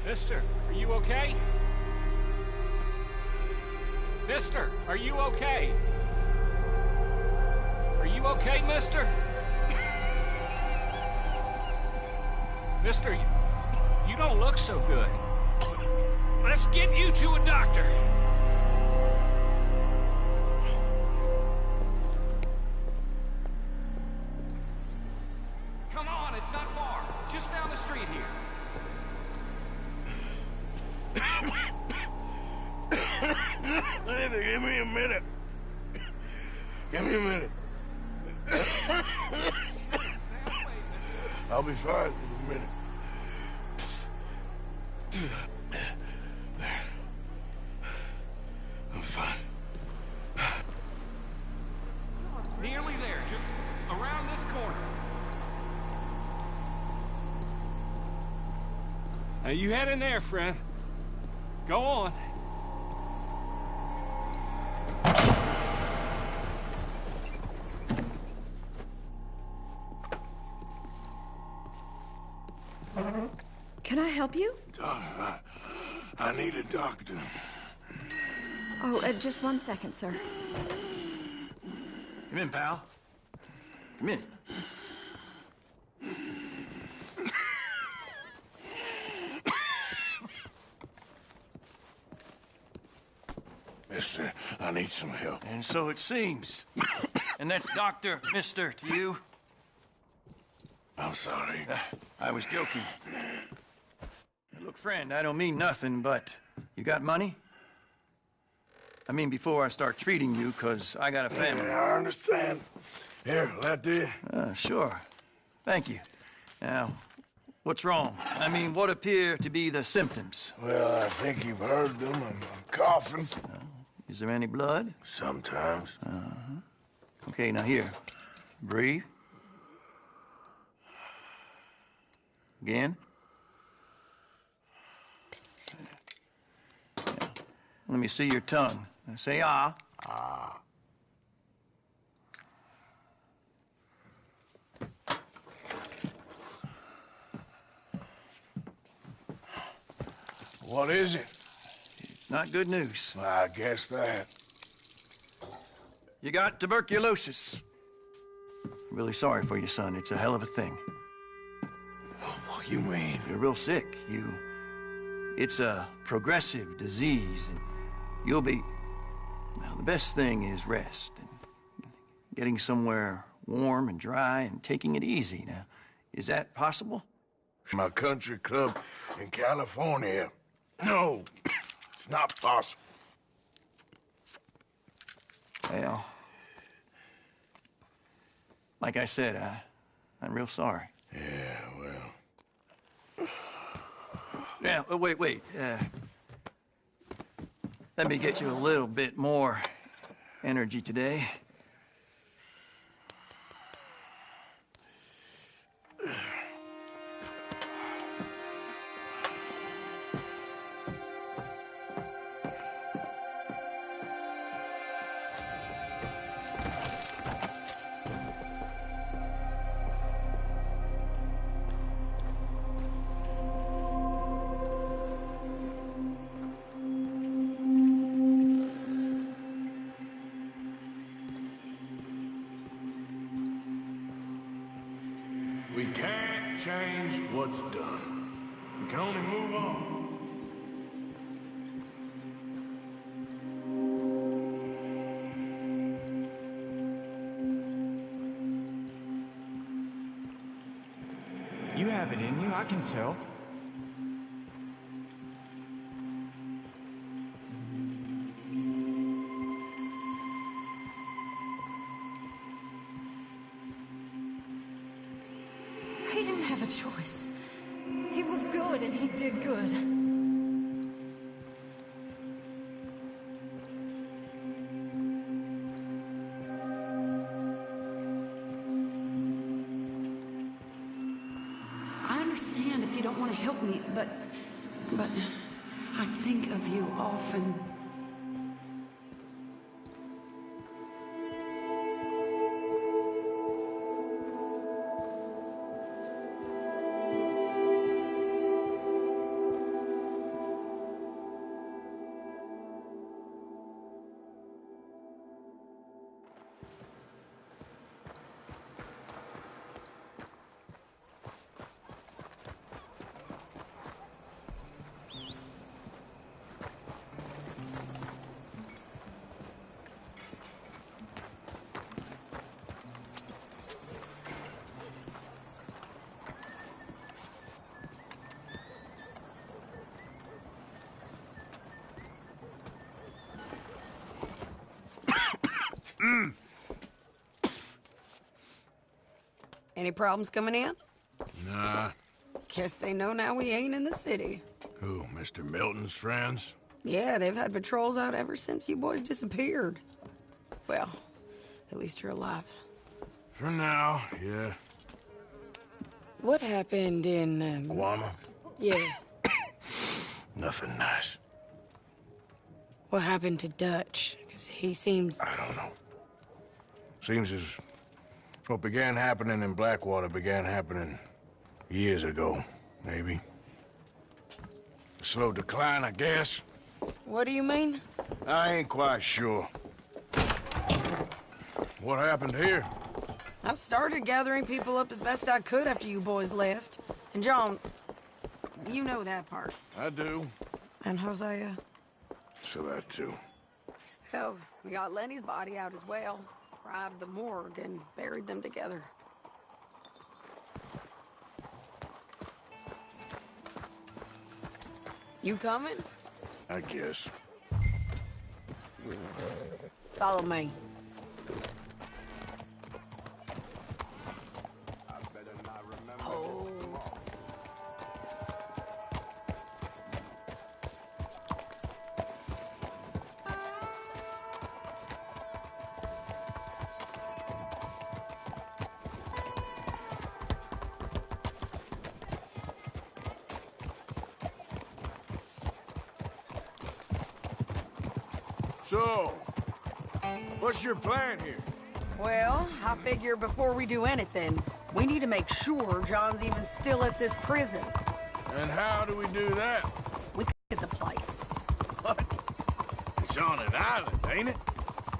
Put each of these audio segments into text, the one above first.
Mister, are you okay? Mister, are you okay? Are you okay, mister? Mister, you don't look so good. Let's get you to a doctor. Come on, it's not far. Just down the street here. Give me a minute. Give me a minute. I'll be fine in a minute. There. I'm fine. Nearly there, just around this corner. Now you head in there, friend. Go on. Can I help you? I need a doctor. Oh, just 1 second, sir. Come in, pal. Come in. Mister, I need some help. And so it seems. And that's Doctor, Mister to you? I'm sorry. I was joking. Look, friend, I don't mean nothing, but you got money? I mean, before I start treating you, 'cause I got a family. Yeah, I understand. Here, that do you? Sure. Thank you. Now, what's wrong? I mean, what appear to be the symptoms? Well, I think you've heard them. I'm coughing. Is there any blood? Sometimes. Okay, now here. Breathe. Again. Yeah. Let me see your tongue. Now say ah. Ah. What is it? It's not good news. I guess that. You got tuberculosis. Really sorry for you, son. It's a hell of a thing. What you mean? You're real sick. It's a progressive disease, and you'll be... Now, the best thing is rest, and getting somewhere warm and dry, and taking it easy. Now, is that possible? My country club in California. No, it's not possible. Well, like I said, I'm real sorry. Yeah, well... Yeah, wait. Let me get you a little bit more energy today. We can't change what's done. We can only move on. You have it in you, I can tell. He didn't have a choice. He was good, and he did good. I understand if you don't want to help me, but I think of you often. Any problems coming in? Nah. Guess they know now we ain't in the city. Who, Mr. Milton's friends? Yeah, they've had patrols out ever since you boys disappeared. Well, at least you're alive. For now, yeah. What happened in, Guama? Yeah. Nothing nice. What happened to Dutch? Because he seems... I don't know. Seems as what began happening in Blackwater began happening years ago, maybe. A slow decline, I guess. What do you mean? I ain't quite sure. What happened here? I started gathering people up as best I could after you boys left. And John, you know that part. I do. And Hosea? So that too. Hell, we got Lenny's body out as well. Robbed the morgue and buried them together. You coming? I guess. Follow me. Oh. So, what's your plan here? Well, I figure before we do anything, we need to make sure John's even still at this prison. And how do we do that? We get the place. What? It's on an island, ain't it?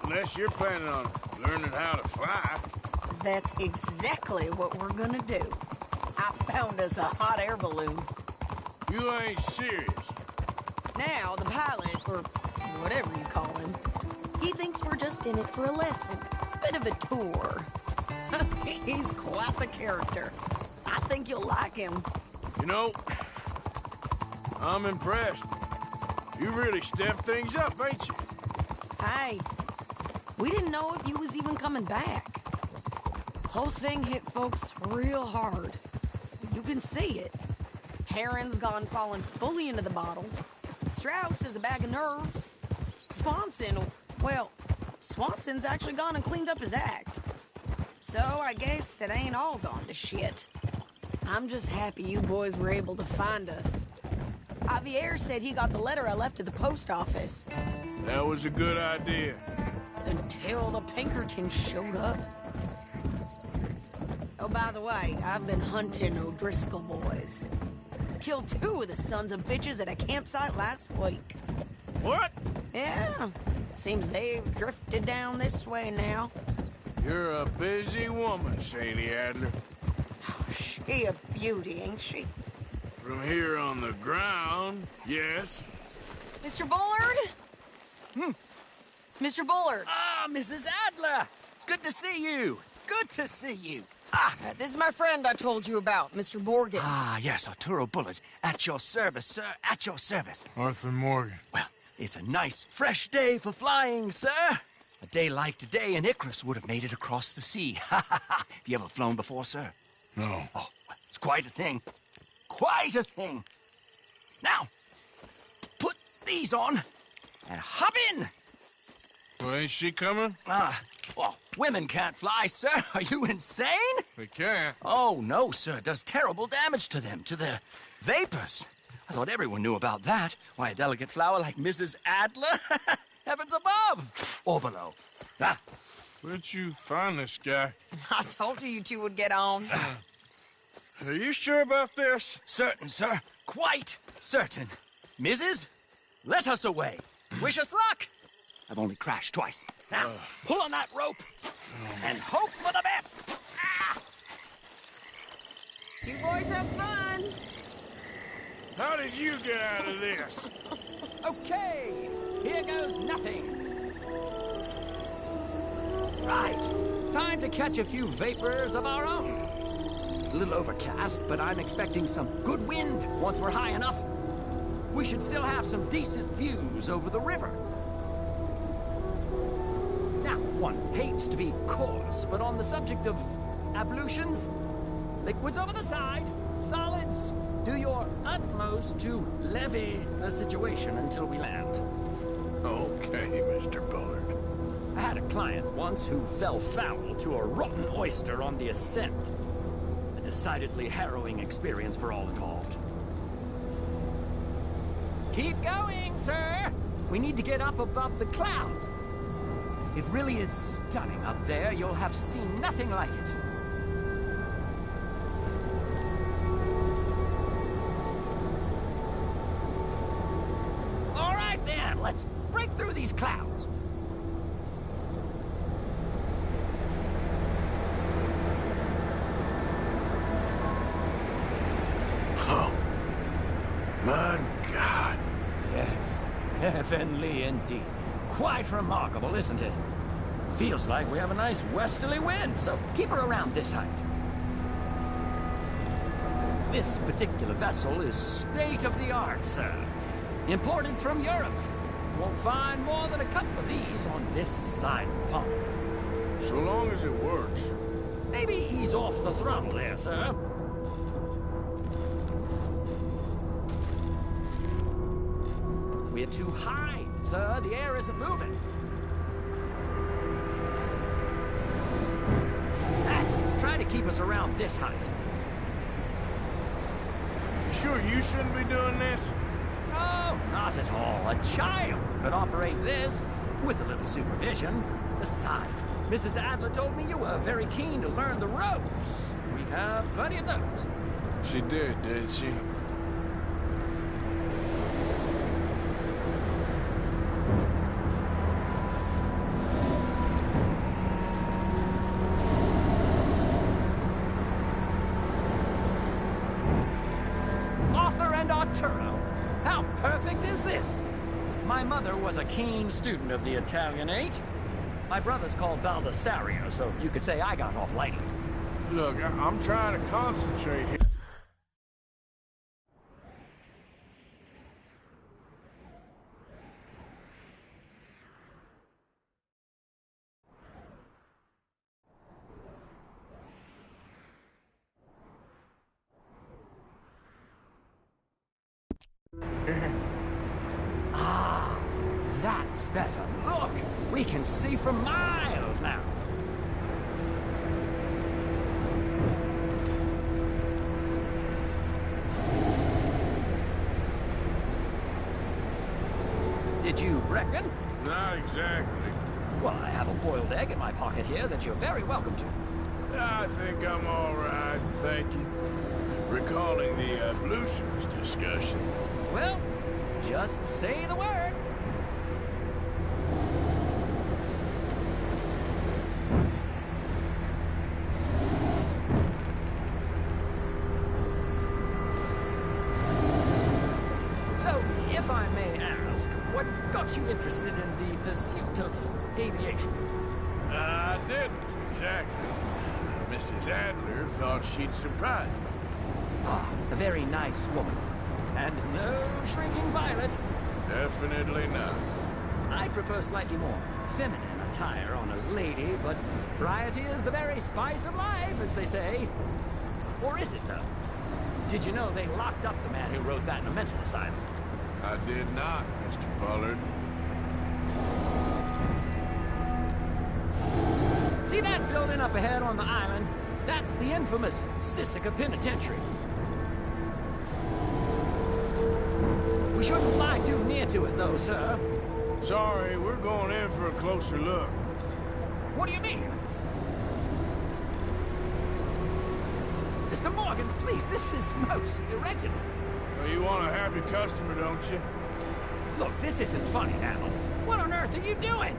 Unless you're planning on learning how to fly. That's exactly what we're gonna do. I found us a hot air balloon. You ain't serious. Now, the pilot, or whatever you call him, he thinks we're just in it for a lesson. Bit of a tour. He's quite the character. I think you'll like him. You know, I'm impressed. You really stepped things up, ain't you? Hey, we didn't know if you was even coming back. Whole thing hit folks real hard. You can see it. Perrin's gone falling fully into the bottle. Strauss is a bag of nerves. Swanson's actually gone and cleaned up his act. So I guess it ain't all gone to shit. I'm just happy you boys were able to find us. Javier said he got the letter I left at the post office. That was a good idea. Until the Pinkertons showed up. Oh, by the way, I've been hunting O'Driscoll boys. Killed 2 of the sons of bitches at a campsite last week. What? Yeah, seems they've drifted down this way now. You're a busy woman, Sadie Adler. She a beauty, ain't she? From here on the ground, yes. Mr. Bullard? Mr. Bullard. Ah, Mrs. Adler! It's good to see you. Good to see you. This is my friend I told you about, Mr. Morgan. Ah, yes, Arturo Bullard. At your service, sir. At your service. Arthur Morgan. Well, it's a nice, fresh day for flying, sir. A day like today, an Icarus would have made it across the sea. Ha ha ha. Have you ever flown before, sir? No. Oh, it's quite a thing. quite a thing. Now, put these on and hop in. Well, ain't she coming? Well, women can't fly, sir. Are you insane? We can't. Oh, no, sir. It does terrible damage to them, to their vapors. I thought everyone knew about that. Why, a delicate flower like Mrs. Adler? Heavens above or below. Ah. Where'd you find this guy? I told you two would get on. Are you sure about this? Certain, sir. Quite certain. Mrs., let us away. Wish us luck. I've only crashed twice. Now, pull on that rope and hope for the best. Ah! You boys have fun. How did you get out of this? Okay, here goes nothing. Right, time to catch a few vapors of our own. It's a little overcast, but I'm expecting some good wind once we're high enough. We should still have some decent views over the river. Now, one hates to be coarse, but on the subject of ablutions, liquids over the side, solids, do your utmost to levy the situation until we land. Okay, Mr. Bullard. I had a client once who fell foul to a rotten oyster on the ascent. A decidedly harrowing experience for all involved. Keep going, sir! We need to get up above the clouds. It really is stunning up there. You'll have seen nothing like it. All right, then. Let's break through these clouds. Oh, my God. Yes, heavenly indeed. Quite remarkable, isn't it? Feels like we have a nice westerly wind, so keep her around this height. This particular vessel is state-of-the-art, sir. Imported from Europe. Won't find more than a couple of these on this side of the pond. So long as it works. Maybe ease off the throttle there, sir. We're too high, sir. The air isn't moving. That's it. Try to keep us around this height. You sure you shouldn't be doing this? No, not at all. A child could operate this with a little supervision. Besides, Mrs. Adler told me you were very keen to learn the ropes. We have plenty of those. She did she? How perfect is this? My mother was a keen student of the Italianate. My brother's called Baldessario, so you could say I got off light. Look, I'm trying to concentrate here. Ah, that's better. Look, we can see for miles now. Did you reckon? Not exactly. Well, I have a boiled egg in my pocket here that you're very welcome to. I think I'm all right, thank you. Recalling the ablutions discussion. Well, just say the word. So, if I may ask, what got you interested in the pursuit of aviation? I didn't, exactly. Mrs. Adler thought she'd surprise me. Ah, a very nice woman. And no shrinking violet. Definitely not. I prefer slightly more feminine attire on a lady, but variety is the very spice of life, as they say. Or is it, though? Did you know they locked up the man who wrote that in a mental asylum? I did not, Mr. Bullard. See that building up ahead on the island? That's the infamous Sisika Penitentiary. We shouldn't fly too near to it, though, sir. Sorry, we're going in for a closer look. What do you mean? Mr. Morgan, please, this is most irregular. Well, you want a happy customer, don't you? Look, this isn't funny, Hamill. What on earth are you doing?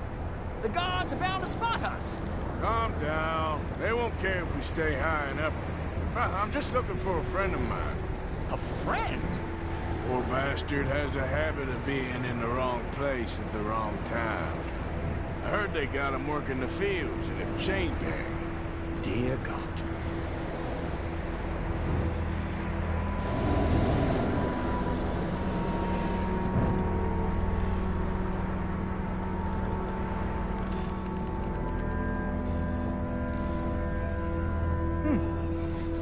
The guards are bound to spot us. Calm down. They won't care if we stay high enough. I'm just looking for a friend of mine. A friend? Poor bastard has a habit of being in the wrong place at the wrong time. I heard they got him working the fields in a chain gang. Dear God.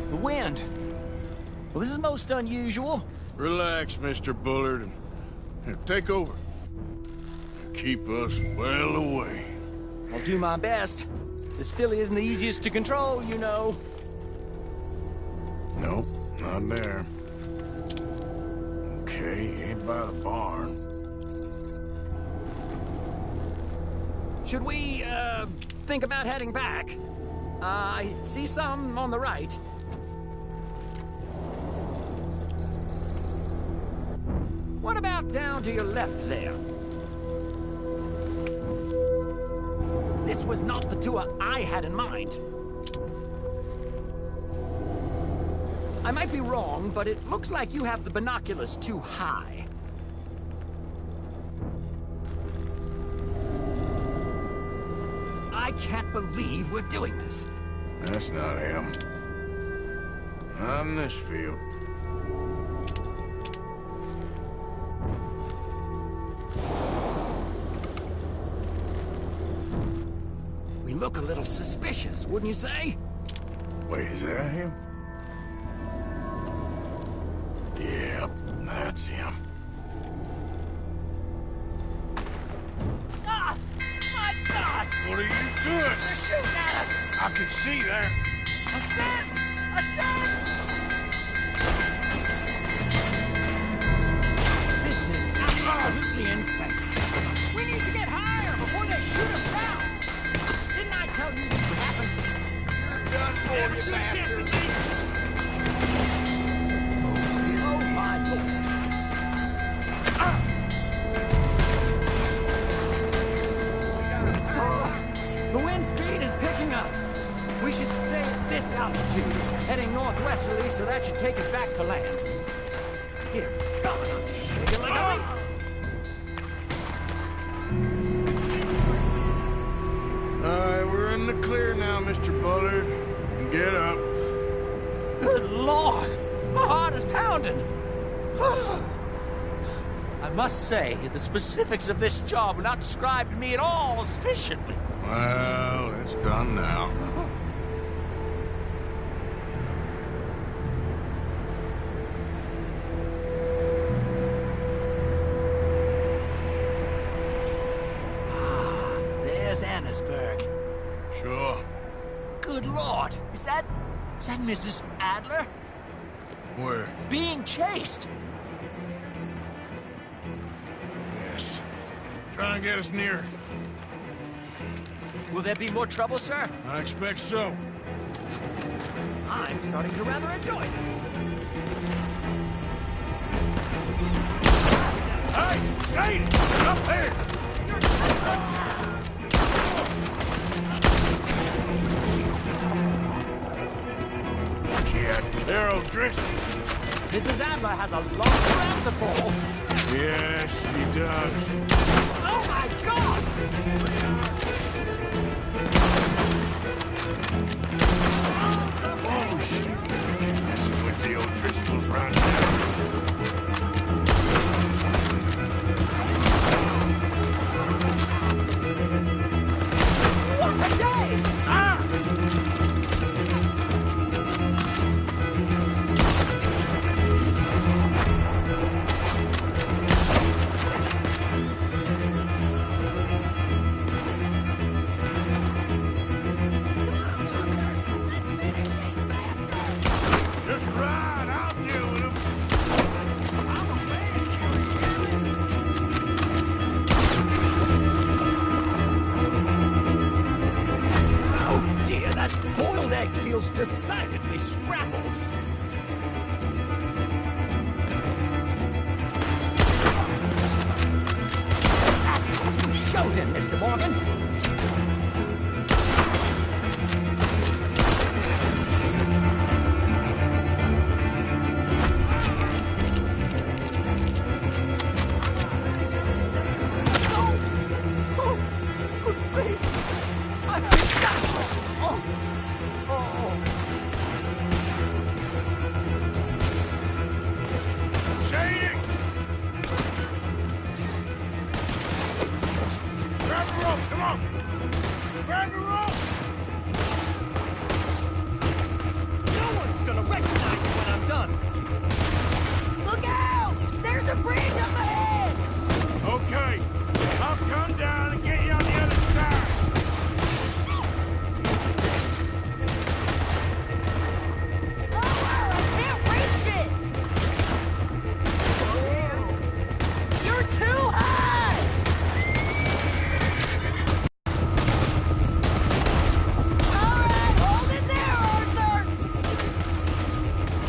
The wind. Well, this is most unusual. Relax, Mr. Bullard, and here, take over. Keep us well away. I'll do my best. This filly isn't the easiest to control, you know. Nope, not there. Okay, ain't by the barn. Should we, think about heading back? I see some on the right. What about down to your left there? This was not the tour I had in mind. I might be wrong, but it looks like you have the binoculars too high. I can't believe we're doing this. That's not him. On this field. We look a little suspicious, wouldn't you say? Wait, is that him? Yep, that's him. Ah! My God! What are you doing? They're shooting at us! I can see that. Ascent! Ascent! This is absolutely insane. We need to get higher before they shoot us down. Didn't I tell you this would happen? You're done for, you bastard. Oh, my Lord. The wind speed is picking up. We should stay at this altitude. It's heading northwesterly, so that should take us back to land. Here, come on, shake it like a leaf. We're in the clear now, Mr. Bullard. Get up. Good Lord! My heart is pounding. I must say, the specifics of this job were not described to me at all sufficiently. Well, it's done now. There's Annesburg. Sure. Good Lord! Is that Mrs. Adler? Where? Being chased! Yes. Try and get us near. Will there be more trouble, sir? I expect so. I'm starting to rather enjoy this. Hey! Shade! Up there! Yeah, they're O'Driscoll's. Mrs. Adler has a lot to answer for. Yes, she does. Oh my God! Oh, shit. This is with the O'Driscolls right now. What a day! decidedly scrabbled. That's what you showed him, Mr. Morgan. Shady! Grab the rope, come on! Grab the rope! No one's gonna recognize you when I'm done. Look out! There's a bridge up ahead! Okay, I'll come down and get you on the other side. Lower! I can't reach it! You're too high! All right, hold it there, Arthur!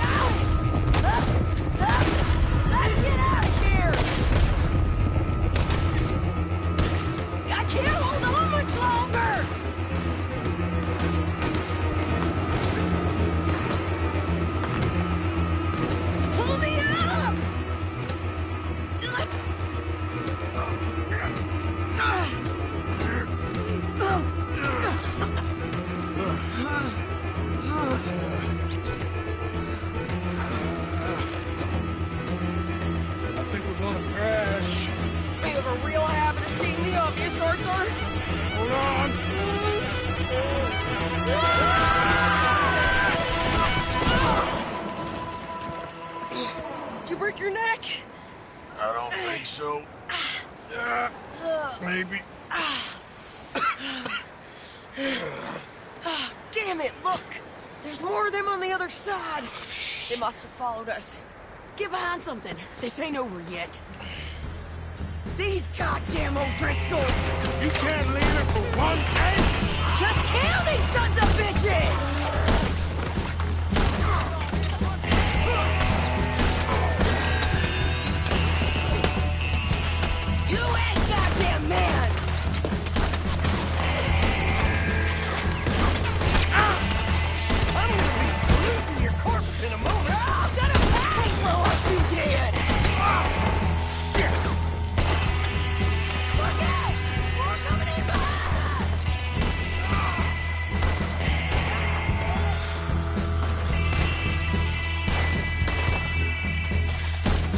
Got it! Up! Let's get out of here! I can't hold on much longer! Pull me up! I think we're gonna crash. You have a real habit of seeing the obvious, Arthur. Hold on. Did you break your neck? I don't think so. Maybe. Damn it, look! There's more of them on the other side. They must have followed us. Get behind something. This ain't over yet. These goddamn O'Driscolls! You can't leave it for one day? Just kill these sons of bitches! You ain't goddamn man! I'm gonna be looting your corpse in a moment. Oh, I'm gonna pay for what you did! Look out! More coming in behind us!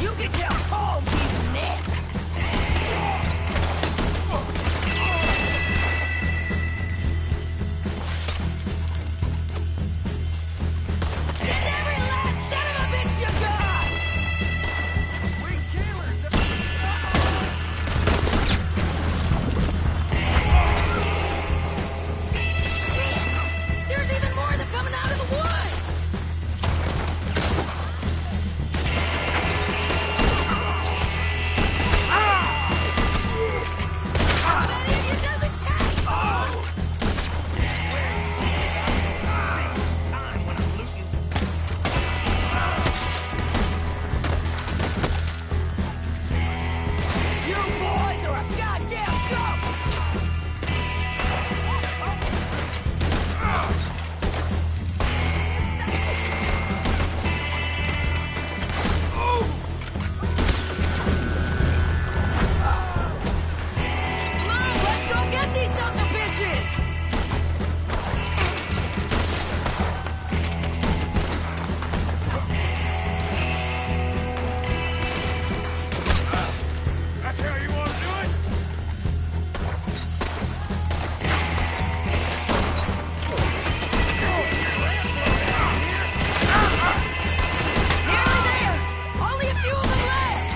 You can tell Paul he's next! Send every last son of a bitch you got! Shit! There's even more of them coming out of the woods! How many of you does it take? Time when I'm looting. You boys are a goddamn joke! Come on, let's go get these sons of bitches! That's how you want to do it? Nearly there! Only a few of them left!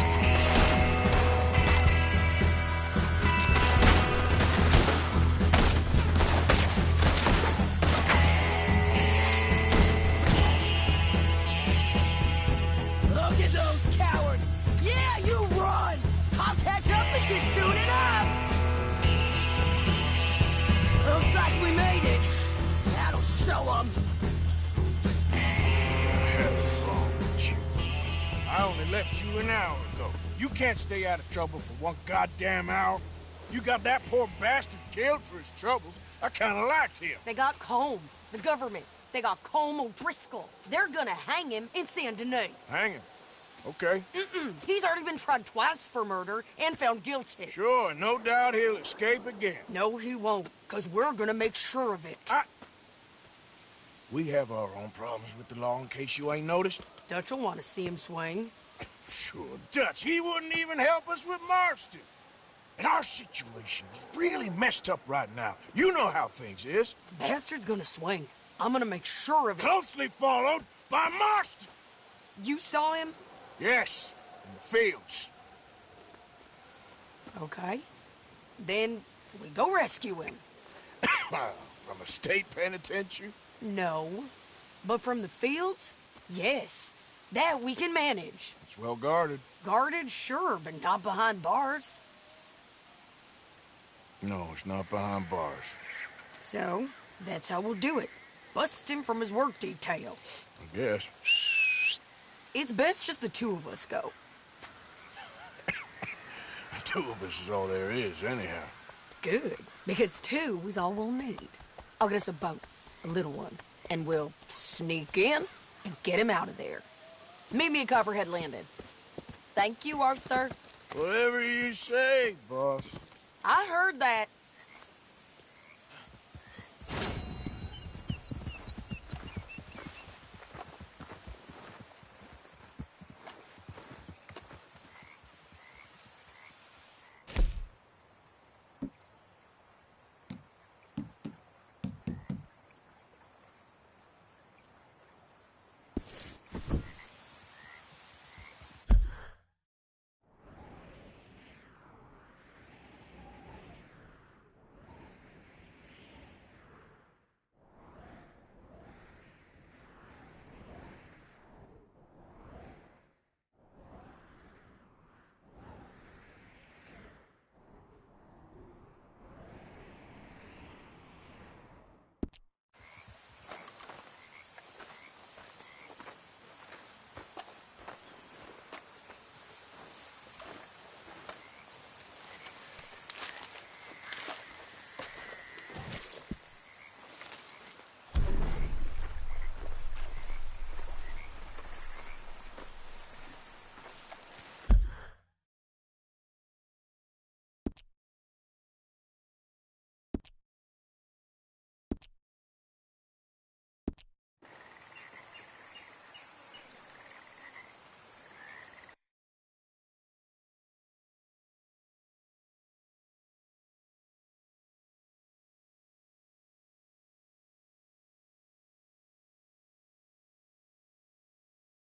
Look at those cowards! Yeah, you run! I'll catch up with you soon enough! Looks like we made it. That'll show them. I only left you an hour ago. You can't stay out of trouble for one goddamn hour. You got that poor bastard killed for his troubles. I kinda liked him. They got Combe, the government. They got Combe O'Driscoll. They're gonna hang him in Saint Denis. Hang him. Okay. He's already been tried twice for murder and found guilty. Sure, no doubt he'll escape again. No, he won't, because we're gonna make sure of it. We have our own problems with the law, in case you ain't noticed. Dutch will want to see him swing. Sure, Dutch, he wouldn't even help us with Marston. And our situation is really messed up right now. You know how things is. Bastard's gonna swing. I'm gonna make sure of it. Closely followed by Marston. You saw him? Yes, in the fields. Okay. Then we go rescue him. From a state penitentiary? No. But from the fields? Yes. That we can manage. It's well guarded. Guarded, sure, but not behind bars. No, it's not behind bars. So, that's how we'll do it. Bust him from his work detail. I guess. It's best just the two of us go. The two of us is all there is, anyhow. Good, because two is all we'll need. I'll get us a boat, a little one, and we'll sneak in and get him out of there. Meet me at Copperhead Landing. Thank you, Arthur. Whatever you say, boss. I heard that.